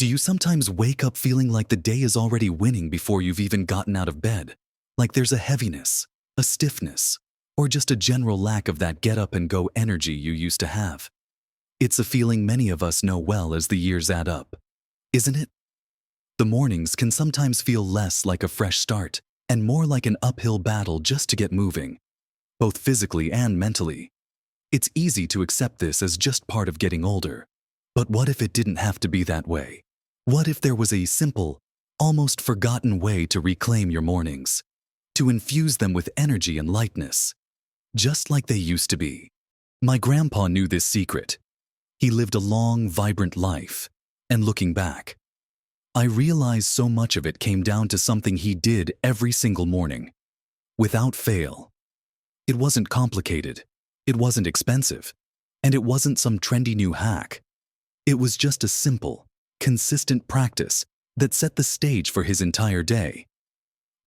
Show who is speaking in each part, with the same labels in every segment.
Speaker 1: Do you sometimes wake up feeling like the day is already winning before you've even gotten out of bed? Like there's a heaviness, a stiffness, or just a general lack of that get up and go energy you used to have? It's a feeling many of us know well as the years add up, isn't it? The mornings can sometimes feel less like a fresh start and more like an uphill battle just to get moving, both physically and mentally. It's easy to accept this as just part of getting older. But what if it didn't have to be that way? What if there was a simple, almost forgotten way to reclaim your mornings, to infuse them with energy and lightness, just like they used to be? My grandpa knew this secret. He lived a long, vibrant life, and looking back, I realized so much of it came down to something he did every single morning, without fail. It wasn't complicated, it wasn't expensive, and it wasn't some trendy new hack. It was just a simple, consistent practice that set the stage for his entire day.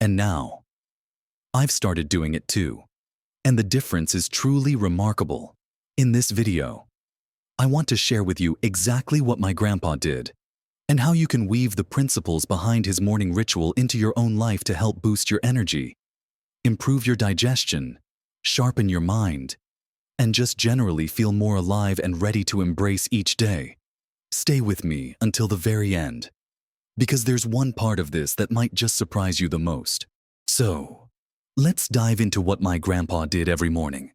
Speaker 1: And now, I've started doing it too, and the difference is truly remarkable. In this video, I want to share with you exactly what my grandpa did and how you can weave the principles behind his morning ritual into your own life to help boost your energy, improve your digestion, sharpen your mind, and just generally feel more alive and ready to embrace each day. Stay with me until the very end, because there's one part of this that might just surprise you the most. So, let's dive into what my grandpa did every morning.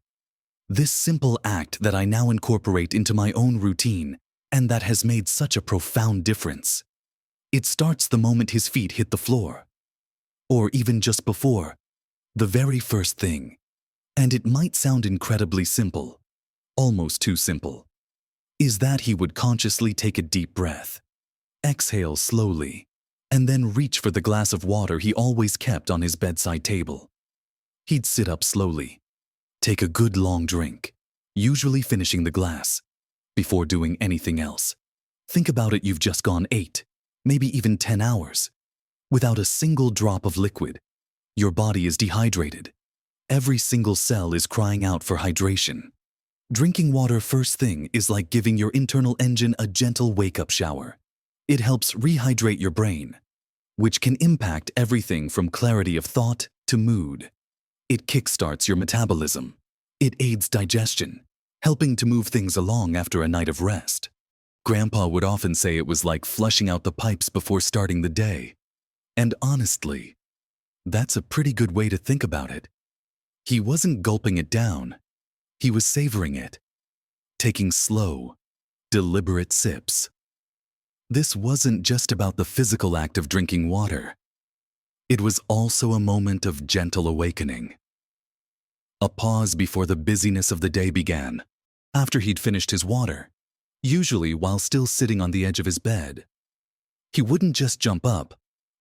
Speaker 1: This simple act that I now incorporate into my own routine and that has made such a profound difference. It starts the moment his feet hit the floor, or even just before, the very first thing. And it might sound incredibly simple, almost too simple, is that he would consciously take a deep breath, exhale slowly, and then reach for the glass of water he always kept on his bedside table. He'd sit up slowly, take a good long drink, usually finishing the glass, before doing anything else. Think about it, you've just gone 8, maybe even 10 hours, without a single drop of liquid. Your body is dehydrated. Every single cell is crying out for hydration. Drinking water first thing is like giving your internal engine a gentle wake-up shower. It helps rehydrate your brain, which can impact everything from clarity of thought to mood. It kickstarts your metabolism. It aids digestion, helping to move things along after a night of rest. Grandpa would often say it was like flushing out the pipes before starting the day. And honestly, that's a pretty good way to think about it. He wasn't gulping it down. He was savoring it, taking slow, deliberate sips. This wasn't just about the physical act of drinking water. It was also a moment of gentle awakening. A pause before the busyness of the day began, after he'd finished his water, usually while still sitting on the edge of his bed. He wouldn't just jump up.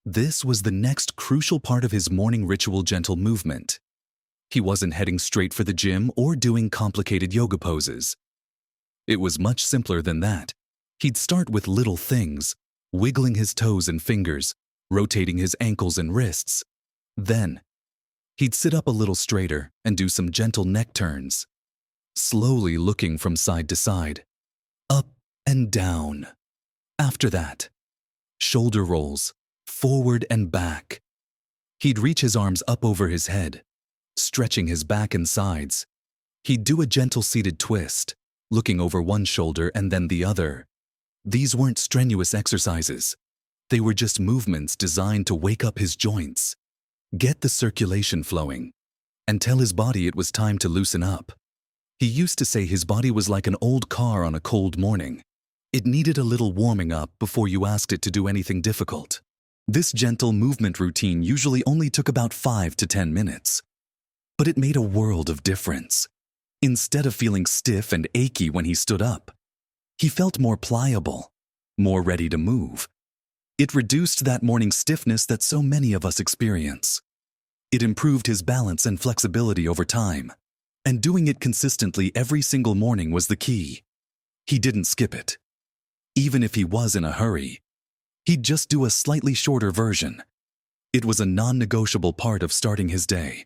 Speaker 1: This was the next crucial part of his morning ritual: gentle movement. He wasn't heading straight for the gym or doing complicated yoga poses. It was much simpler than that. He'd start with little things, wiggling his toes and fingers, rotating his ankles and wrists. Then, he'd sit up a little straighter and do some gentle neck turns, slowly looking from side to side, up and down. After that, shoulder rolls, forward and back. He'd reach his arms up over his head, stretching his back and sides. He'd do a gentle seated twist, looking over one shoulder and then the other. These weren't strenuous exercises. They were just movements designed to wake up his joints, get the circulation flowing, and tell his body it was time to loosen up. He used to say his body was like an old car on a cold morning. It needed a little warming up before you asked it to do anything difficult. This gentle movement routine usually only took about 5 to 10 minutes. But it made a world of difference. Instead of feeling stiff and achy when he stood up, he felt more pliable, more ready to move. It reduced that morning stiffness that so many of us experience. It improved his balance and flexibility over time, and doing it consistently every single morning was the key. He didn't skip it. Even if he was in a hurry, he'd just do a slightly shorter version. It was a non-negotiable part of starting his day.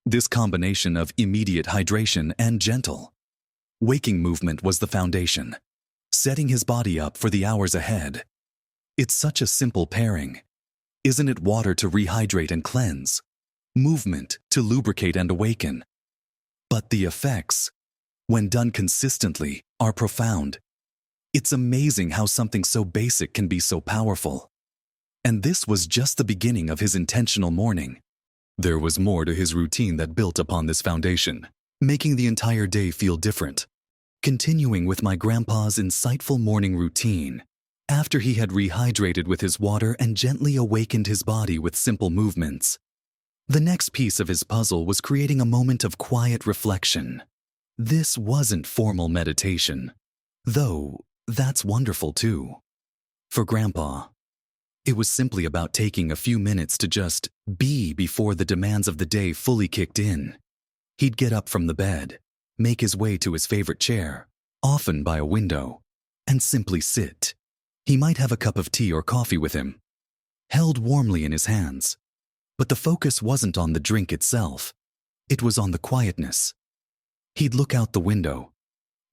Speaker 1: This combination of immediate hydration and gentle waking movement was the foundation, setting his body up for the hours ahead. It's such a simple pairing. Isn't it water to rehydrate and cleanse? Movement to lubricate and awaken. But the effects, when done consistently, are profound. It's amazing how something so basic can be so powerful. And this was just the beginning of his intentional morning. There was more to his routine that built upon this foundation, making the entire day feel different. Continuing with my grandpa's insightful morning routine, after he had rehydrated with his water and gently awakened his body with simple movements, the next piece of his puzzle was creating a moment of quiet reflection. This wasn't formal meditation, though that's wonderful too. For Grandpa, it was simply about taking a few minutes to just be before the demands of the day fully kicked in. He'd get up from the bed, make his way to his favorite chair, often by a window, and simply sit. He might have a cup of tea or coffee with him, held warmly in his hands. But the focus wasn't on the drink itself. It was on the quietness. He'd look out the window,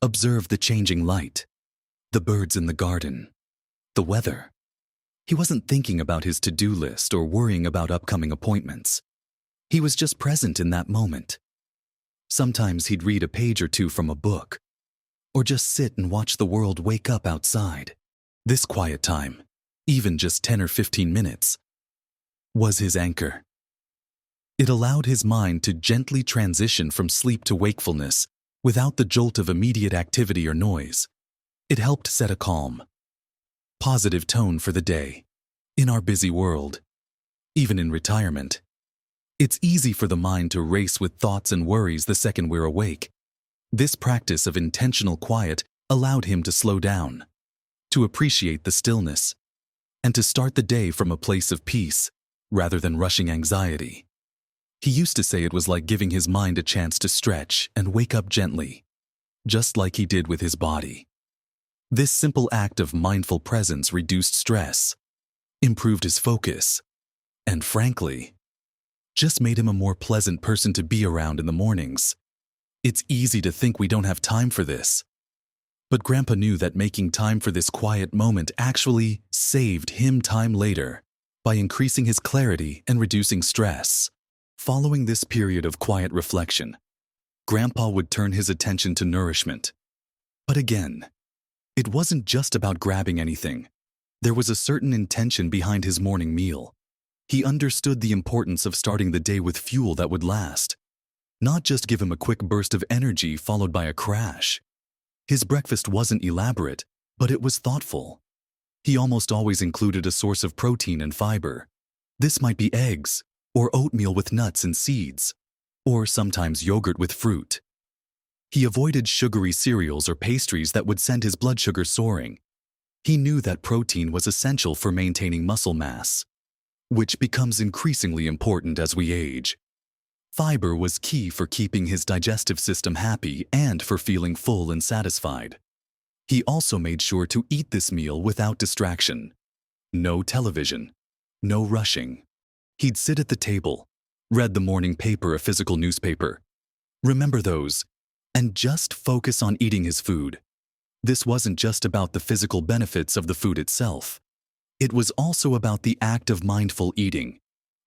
Speaker 1: observe the changing light, the birds in the garden, the weather. He wasn't thinking about his to-do list or worrying about upcoming appointments. He was just present in that moment. Sometimes he'd read a page or two from a book, or just sit and watch the world wake up outside. This quiet time, even just 10 or 15 minutes, was his anchor. It allowed his mind to gently transition from sleep to wakefulness without the jolt of immediate activity or noise. It helped set a calm, positive tone for the day. In our busy world, even in retirement, it's easy for the mind to race with thoughts and worries the second we're awake. This practice of intentional quiet allowed him to slow down, to appreciate the stillness, and to start the day from a place of peace rather than rushing anxiety. He used to say it was like giving his mind a chance to stretch and wake up gently, just like he did with his body. This simple act of mindful presence reduced stress, improved his focus, and frankly, just made him a more pleasant person to be around in the mornings. It's easy to think we don't have time for this. But Grandpa knew that making time for this quiet moment actually saved him time later by increasing his clarity and reducing stress. Following this period of quiet reflection, Grandpa would turn his attention to nourishment. But again, it wasn't just about grabbing anything. There was a certain intention behind his morning meal. He understood the importance of starting the day with fuel that would last, not just give him a quick burst of energy followed by a crash. His breakfast wasn't elaborate, but it was thoughtful. He almost always included a source of protein and fiber. This might be eggs, or oatmeal with nuts and seeds, or sometimes yogurt with fruit. He avoided sugary cereals or pastries that would send his blood sugar soaring. He knew that protein was essential for maintaining muscle mass, which becomes increasingly important as we age. Fiber was key for keeping his digestive system happy and for feeling full and satisfied. He also made sure to eat this meal without distraction. No television, no rushing. He'd sit at the table, read the morning paper, a physical newspaper. Remember those, and just focus on eating his food. This wasn't just about the physical benefits of the food itself. It was also about the act of mindful eating,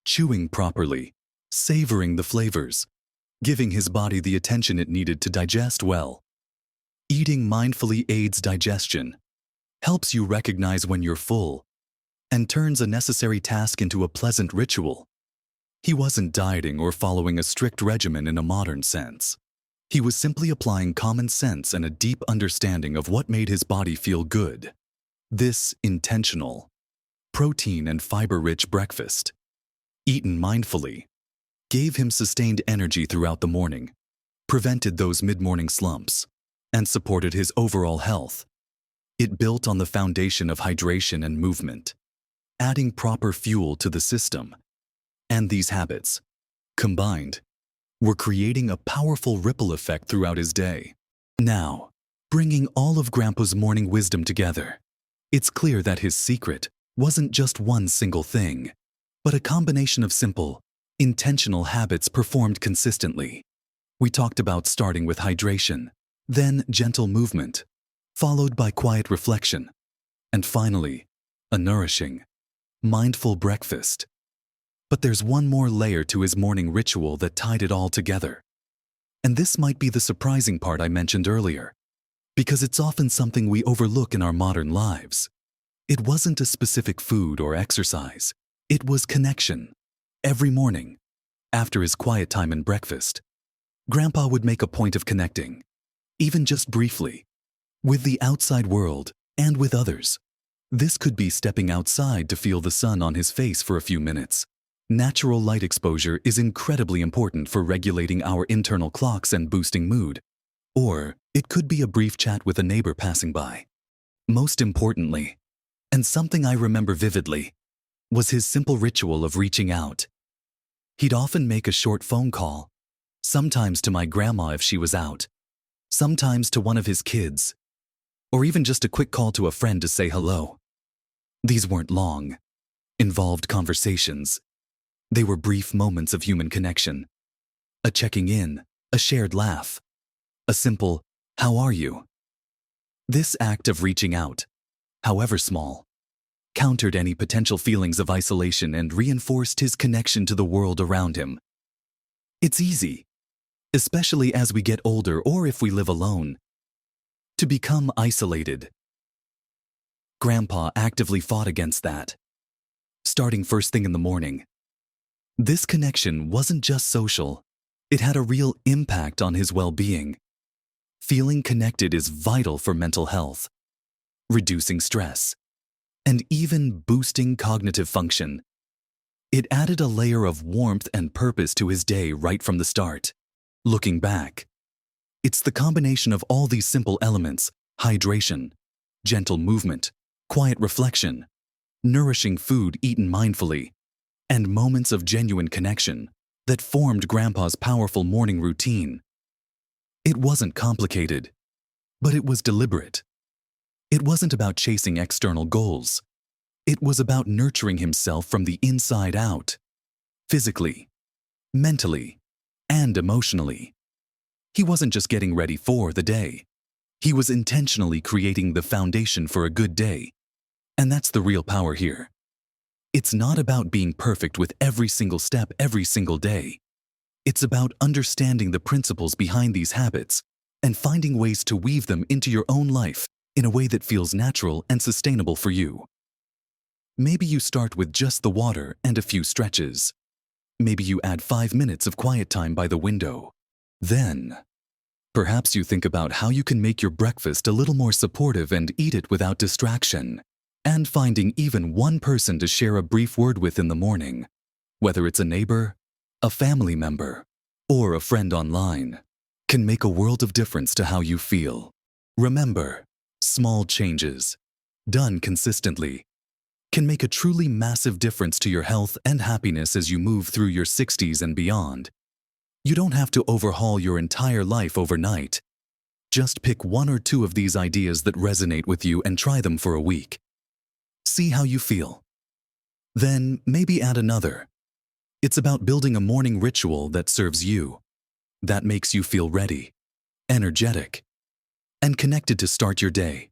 Speaker 1: chewing properly, savoring the flavors, giving his body the attention it needed to digest well. Eating mindfully aids digestion, helps you recognize when you're full, and turns a necessary task into a pleasant ritual. He wasn't dieting or following a strict regimen in a modern sense. He was simply applying common sense and a deep understanding of what made his body feel good. This intentional, protein and fiber-rich breakfast, eaten mindfully, gave him sustained energy throughout the morning, prevented those mid-morning slumps, and supported his overall health. It built on the foundation of hydration and movement, adding proper fuel to the system. And these habits, combined, were creating a powerful ripple effect throughout his day. Now, bringing all of Grandpa's morning wisdom together, it's clear that his secret wasn't just one single thing, but a combination of simple, intentional habits performed consistently. We talked about starting with hydration, then gentle movement, followed by quiet reflection, and finally, a nourishing, mindful breakfast. But there's one more layer to his morning ritual that tied it all together. And this might be the surprising part I mentioned earlier, because it's often something we overlook in our modern lives. It wasn't a specific food or exercise. It was connection. Every morning, after his quiet time and breakfast, Grandpa would make a point of connecting, even just briefly, with the outside world and with others. This could be stepping outside to feel the sun on his face for a few minutes. Natural light exposure is incredibly important for regulating our internal clocks and boosting mood. Or it could be a brief chat with a neighbor passing by. Most importantly, and something I remember vividly, was his simple ritual of reaching out. He'd often make a short phone call, sometimes to my grandma if she was out, sometimes to one of his kids, or even just a quick call to a friend to say hello. These weren't long, involved conversations. They were brief moments of human connection. A checking in, a shared laugh, a simple, "How are you?" This act of reaching out, however small, countered any potential feelings of isolation and reinforced his connection to the world around him. It's easy, especially as we get older or if we live alone, to become isolated. Grandpa actively fought against that, starting first thing in the morning. This connection wasn't just social, it had a real impact on his well-being. Feeling connected is vital for mental health, reducing stress, and even boosting cognitive function. It added a layer of warmth and purpose to his day right from the start. Looking back, it's the combination of all these simple elements: hydration, gentle movement, quiet reflection, nourishing food eaten mindfully, and moments of genuine connection that formed Grandpa's powerful morning routine. It wasn't complicated, but it was deliberate. It wasn't about chasing external goals. It was about nurturing himself from the inside out, physically, mentally, and emotionally. He wasn't just getting ready for the day. He was intentionally creating the foundation for a good day. And that's the real power here. It's not about being perfect with every single step every single day. It's about understanding the principles behind these habits and finding ways to weave them into your own life in a way that feels natural and sustainable for you. Maybe you start with just the water and a few stretches. Maybe you add 5 minutes of quiet time by the window. Then, perhaps you think about how you can make your breakfast a little more supportive and eat it without distraction. And finding even one person to share a brief word with in the morning, whether it's a neighbor, a family member, or a friend online, can make a world of difference to how you feel. Remember, small changes, done consistently, can make a truly massive difference to your health and happiness as you move through your 60s and beyond. You don't have to overhaul your entire life overnight. Just pick one or two of these ideas that resonate with you and try them for a week. See how you feel. Then maybe add another. It's about building a morning ritual that serves you, that makes you feel ready, energetic, and connected to start your day.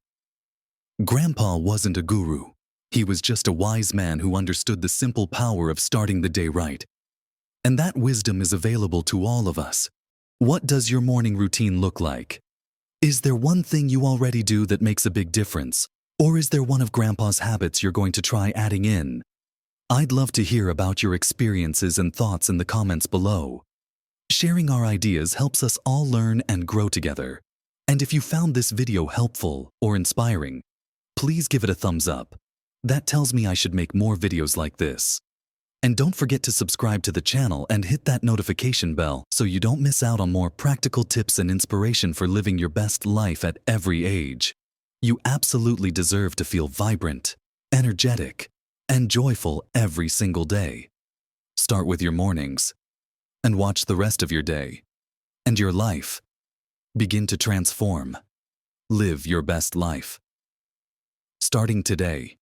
Speaker 1: Grandpa wasn't a guru. He was just a wise man who understood the simple power of starting the day right. And that wisdom is available to all of us. What does your morning routine look like? Is there one thing you already do that makes a big difference? Or is there one of Grandpa's habits you're going to try adding in? I'd love to hear about your experiences and thoughts in the comments below. Sharing our ideas helps us all learn and grow together. And if you found this video helpful or inspiring, please give it a thumbs up. That tells me I should make more videos like this. And don't forget to subscribe to the channel and hit that notification bell so you don't miss out on more practical tips and inspiration for living your best life at every age. You absolutely deserve to feel vibrant, energetic, and joyful every single day. Start with your mornings and watch the rest of your day and your life begin to transform. Live your best life. Starting today.